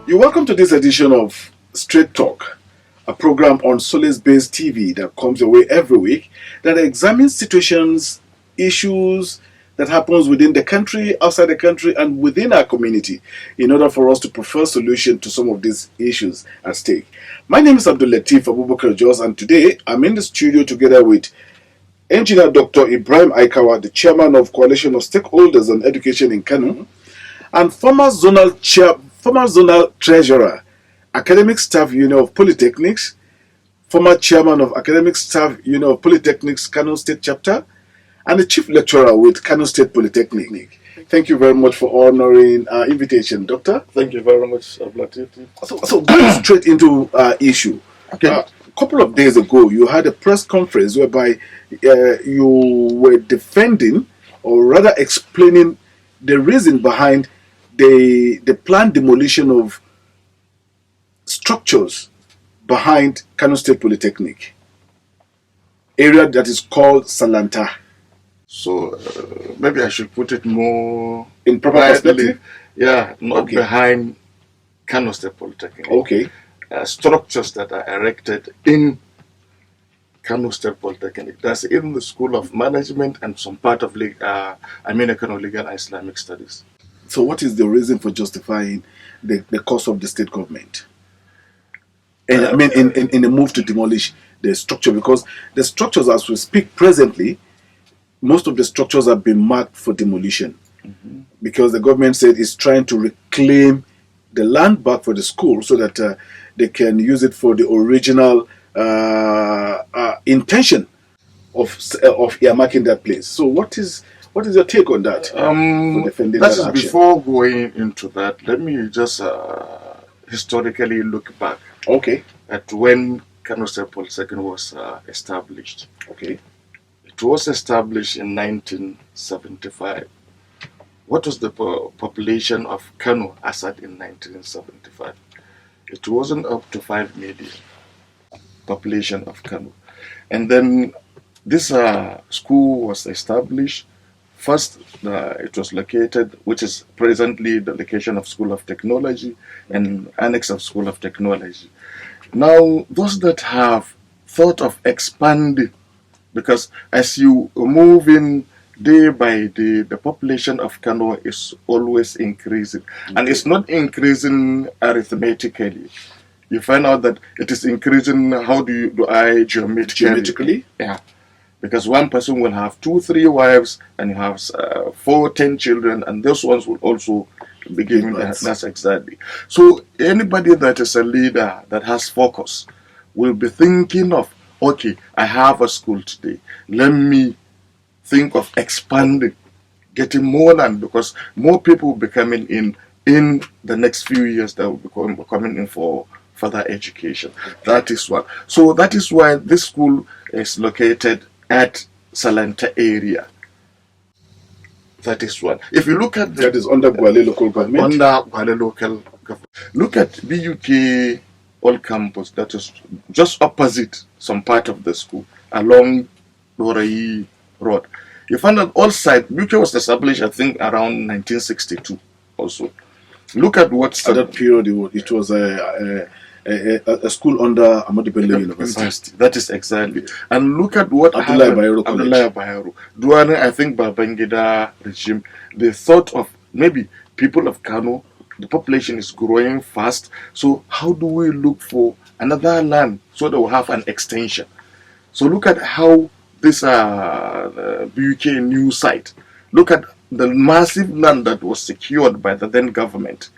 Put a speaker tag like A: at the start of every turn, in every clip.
A: You're welcome to this edition of Straight Talk, a program on Solace-based TV that comes your way every week that examines situations, issues that happens within the country, outside the country, and within our community in order for us to prefer solution to some of these issues at stake. My name is Abdul Latif Abubakar Jos, and today I'm in the studio together with Engineer Dr. Ibrahim Aikawa, the chairman of Coalition of Stakeholders on Education in Kano, and former zonal treasurer, Academic Staff Union of Polytechnics, former chairman of Academic Staff Union of Polytechnics Kano State Chapter, and the chief lecturer with Kano State Polytechnic. Thank you very much for honoring our invitation, Doctor.
B: Thank you very much, Ablatif.
A: So going straight into issue. Okay. A couple of days ago, you had a press conference whereby you were defending, or rather explaining, the reason behind the planned demolition of structures behind Kano State Polytechnic, area that is called Salanta.
B: So maybe I should put it more
A: in proper perspective.
B: Yeah, not behind Kano State Polytechnic.
A: Okay.
B: Structures that are erected in Kano State Polytechnic. That's in the School of Management and some part of Kano Legal and Islamic Studies.
A: So what is the reason for justifying the cost of the state government? And in the move to demolish the structure, because the structures as we speak presently, most of the structures have been marked for demolition, because the government said it's trying to reclaim the land back for the school so that they can use it for the original intention of earmarking that place. So what is your take on that?
B: That is before going into that. Let me just historically look back.
A: Okay.
B: At when Kano State Polytechnic was established.
A: Okay.
B: It was established in 1975. What was the population of Kano as at in 1975? It wasn't up to 5 million population of Kano. And then this school was established. First, it was located, which is presently the location of School of Technology and annex of School of Technology. Now, those that have thought of expanding, because as you move in day by day, the population of Kano is always increasing. And it's not increasing arithmetically. You find out that it is increasing, geometrically? Yeah. Because one person will have 2-3 wives, and you have 4-10 children, and those ones will also be given that. That's exactly. So anybody that is a leader that has focus will be thinking of, okay, I have a school today. Let me think of expanding, getting more land, because more people will be coming in the next few years that will be coming in for further education. That is what. So that is why this school is located at Salanta area. That is one. If you look at
A: that is under Gwale local government.
B: Under Gwale local government. Look at BUK Old Campus, that is just opposite some part of the school, along Lorai Road. You find that all side, BUK was established, I think, around 1962 also. Look at what...
A: At that period, it was a school under Ahmadu Bello University.
B: That is exactly. And look at what
A: Abdullahi
B: Bayero. During, I think, Babangida regime, they thought of maybe people of Kano, the population is growing fast, so how do we look for another land so that we'll have an extension? So look at how this BUK new site, look at the massive land that was secured by the then government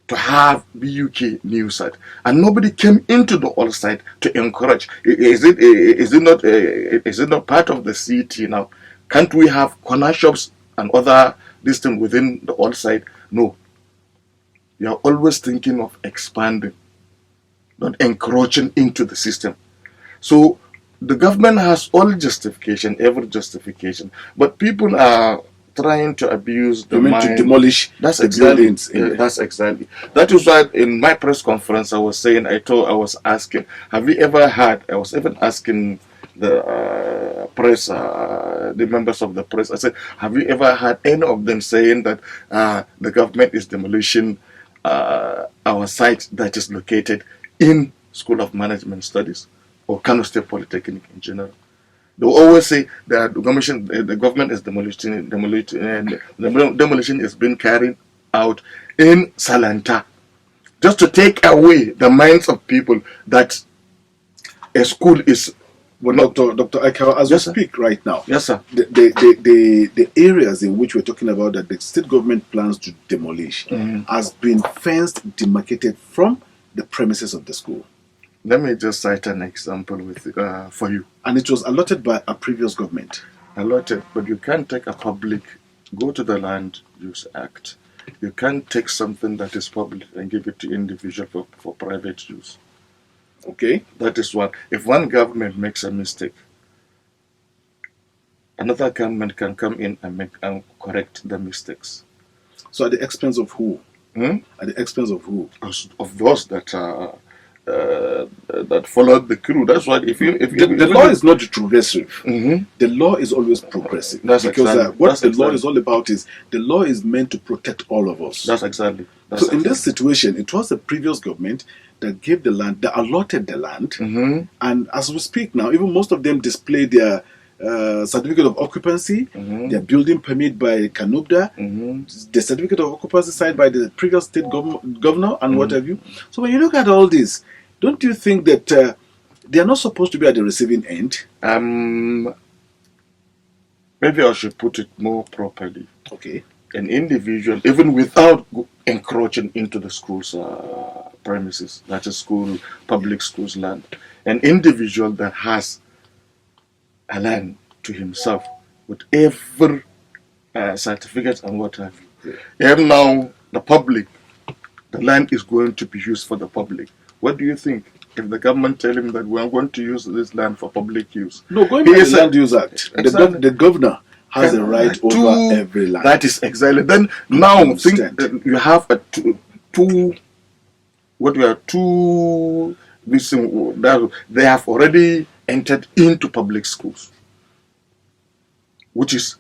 B: to have BUK new site, and nobody came into the old site to encourage. Is it not part of the city now? Can't we have corner shops and other distance within the old site? No. You are always thinking of expanding, not encroaching into the system. So the government has all justification, every justification, but people are trying to abuse the mind.
A: To demolish
B: that's
A: the
B: exactly,
A: buildings.
B: That's exactly. That is why in my press conference I was saying, I was asking, have you ever had, I was even asking the press, the members of the press, I said, have you ever had any of them saying that the government is demolishing our site that is located in School of Management Studies or Kano State Polytechnic in general. They always say that the government is demolition is being carried out in Salanta, just to take away the minds of people that a school is.
A: Well, Dr. Aikawa, as
B: Yes,
A: we speak right now,
B: Yes, sir.
A: the areas in which we're talking about that the state government plans to demolish has been fenced, demarcated from the premises of the school.
B: Let me just cite an example for you.
A: And it was allotted by a previous government.
B: Allotted, but you can't take a public, go to the Land Use Act. You can't take something that is public and give it to individual for private use.
A: Okay.
B: That is what, if one government makes a mistake, another government can come in and correct the mistakes.
A: So at the expense of who?
B: Hmm?
A: At the expense of who?
B: Of those that that followed the crew. That's why
A: The law is not retrogressive.
B: Mm-hmm.
A: The law is always progressive.
B: That's
A: because
B: exactly.
A: What
B: That's
A: the law
B: exactly.
A: is all about is the law is meant to protect all of us.
B: That's exactly.
A: So in this situation, it was the previous government that gave the land, that allotted the land,
B: Mm-hmm.
A: and as we speak now, even most of them display their certificate of occupancy,
B: Mm-hmm.
A: their building permit by Kanubda,
B: Mm-hmm.
A: the certificate of occupancy signed by the previous state governor, and
B: Mm-hmm.
A: what have you. So when you look at all this, don't you think that they are not supposed to be at the receiving end?
B: Maybe I should put it more properly.
A: Okay.
B: An individual, even without encroaching into the school's premises, that is public schools land, an individual that has a land to himself with every certificate and what have you. And now the land is going to be used for the public. What do you think? If the government tell him that we are going to use this land for public use,
A: No, going by the Land Use Act,
B: Exactly.
A: the governor has a right over every land.
B: That is exactly. Then now think
A: understand.
B: you have two. What we are two. That they have already entered into public schools, which is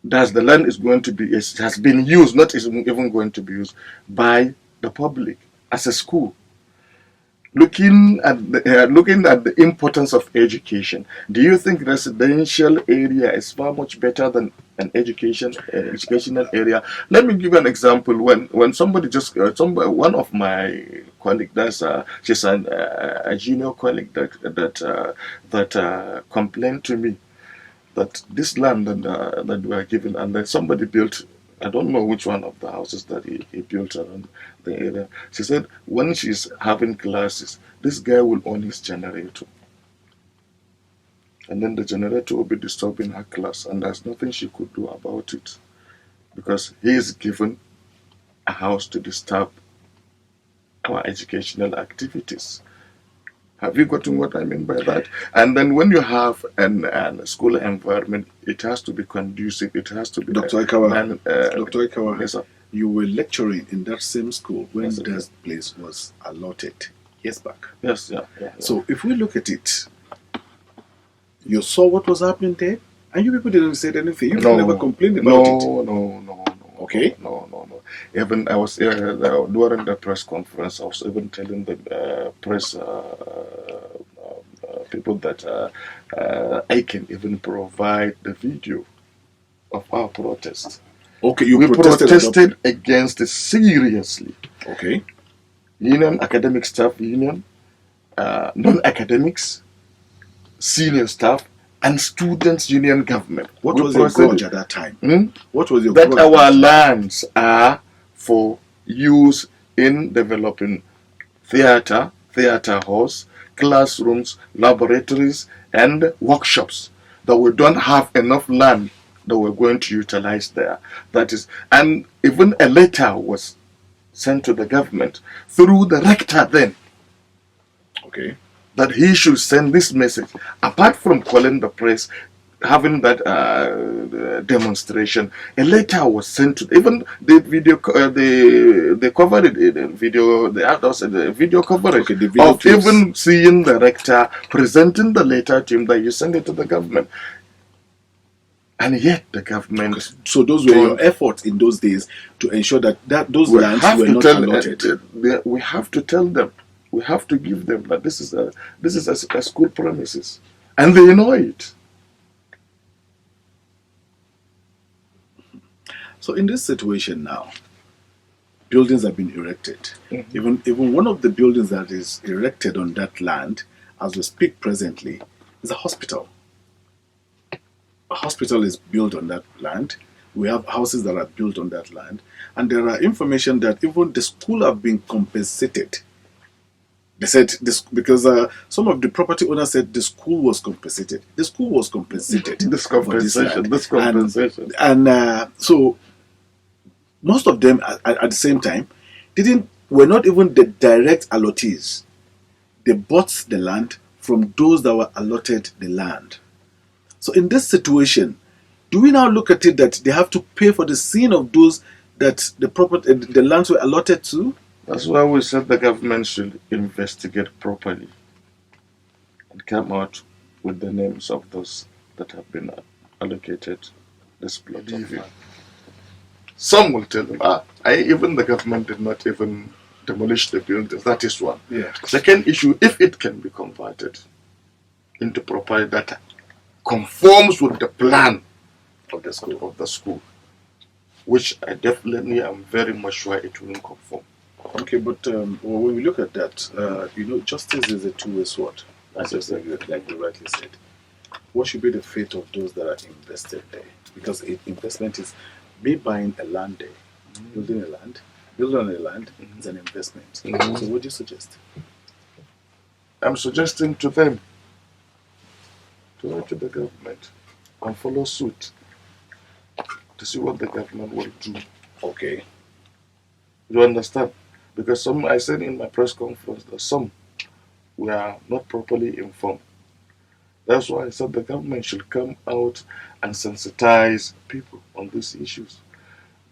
B: that the land is going to be has been used, not is even going to be used by the public as a school. Looking at the importance of education, do you think residential area is far much better than an educational area? Let me give you an example. When somebody one of my colleagues, she's a junior colleague that complained to me that this land that we are given, and then somebody built, I don't know which one of the houses that he built around the area. She said when she's having classes, this guy will own his generator. And then the generator will be disturbing her class, and there's nothing she could do about it. Because he is given a house to disturb our educational activities. Have you gotten what I mean by that? And then when you have a school environment, it has to be conducive. It has to be.
A: Dr. Aikawa, Dr. Aikawa,
B: Yes, sir.
A: you were lecturing in that same school when
B: Yes, sir.
A: that place was allotted years back.
B: Yes, yeah.
A: So if we look at it, you saw what was happening there, and you people didn't say anything. You people never complained about it.
B: No.
A: Okay.
B: No. Even I was during the press conference, I was even telling the press people that I can even provide the video of our protest.
A: Okay,
B: We protested against it seriously.
A: Okay.
B: Union, academic staff union, non-academics, senior staff, and students' union government.
A: What
B: We
A: was your
B: protested-
A: grudge at that time?
B: Hmm?
A: What was your
B: That
A: grudge?
B: our lands are for use in developing theater halls, classrooms, laboratories, and workshops. That we don't have enough land that we're going to utilize there. That is, and even a letter was sent to the government through the rector then,
A: Okay.
B: that he should send this message. Apart from calling the press, having that demonstration, a letter was sent to even the video. They covered it in the video. The video coverage
A: Okay, the video
B: of
A: clips.
B: even seeing the rector presenting the letter to him that you send it to the government. And yet the government.
A: So those were your efforts in those days to ensure that those lands were not allotted.
B: We have to tell them. We have to give them that this is a school premises, and they know it.
A: So in this situation now, buildings have been erected. Even one of the buildings that is erected on that land, as we speak presently, is a hospital. A hospital is built on that land. We have houses that are built on that land. And there are information that even the school have been compensated. They said this because some of the property owners said the school was compensated. The school was compensated.
B: This compensation.
A: And so most of them at the same time were not even the direct allottees. They bought the land from those that were allotted the land. So in this situation, do we now look at it that they have to pay for the sin of those that the lands were allotted to?
B: That's why we said the government should investigate properly and come out with the names of those that have been allocated this plot of land. Some will tell them, even the government did not even demolish the buildings. That is one.
A: Yeah.
B: Second issue, if it can be converted into property that conforms with the plan of the school, which I definitely am very much sure it will not conform.
A: Okay, but when we look at that, justice is a two-way sword, as like you rightly said. What should be the fate of those that are invested there? Because investment is me buying a land there, building on a land is an investment. So what do you suggest?
B: I'm suggesting to them to write to the government and follow suit to see what the government will do.
A: Okay.
B: You understand? Because I said in my press conference that some were not properly informed. That's why I said the government should come out and sensitize people on these issues.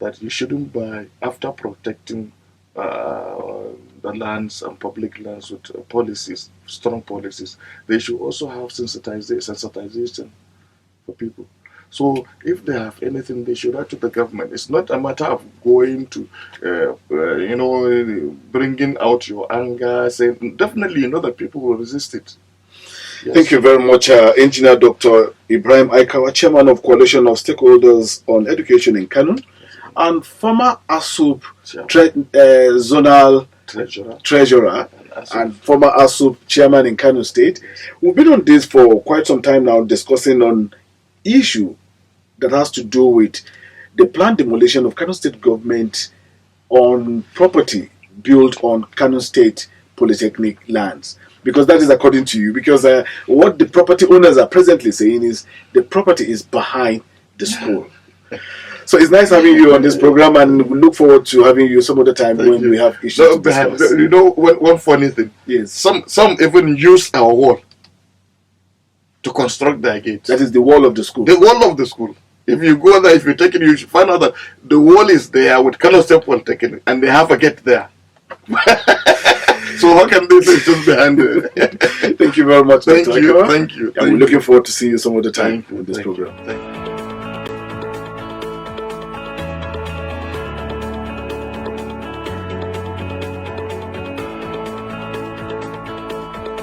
B: That you shouldn't buy after protecting the lands and public lands with policies, strong policies. They should also have sensitization for people. So if they have anything, they should write to the government. It's not a matter of going to, bringing out your anger, saying, definitely that people will resist it. Yes.
A: Thank you very much, Engineer Dr. Ibrahim Aikawa, Chairman of Coalition of Stakeholders on Education in Kano, and former ASUP Zonal Treasurer and former ASUP Chairman in Kano State. We've been on this for quite some time now, discussing on issue that has to do with the planned demolition of Kano State government on property built on Kano State Polytechnic lands. Because that is according to you. Because what the property owners are presently saying is the property is behind the school. So it's nice having you on this program, and we look forward to having you some other time we have issues to discuss.
B: One funny thing.
A: Yes.
B: Some even use our wall to construct their gates.
A: That is the wall of the school.
B: The wall of the school. If you go there, if you take it, you should find out that the wall is there with Kano State Polytechnic, and they have a gate there. So how can they say just behind it?
A: Thank you very much.
B: Thank you.
A: And we're looking forward to seeing you some other time on this program.
B: Thank you.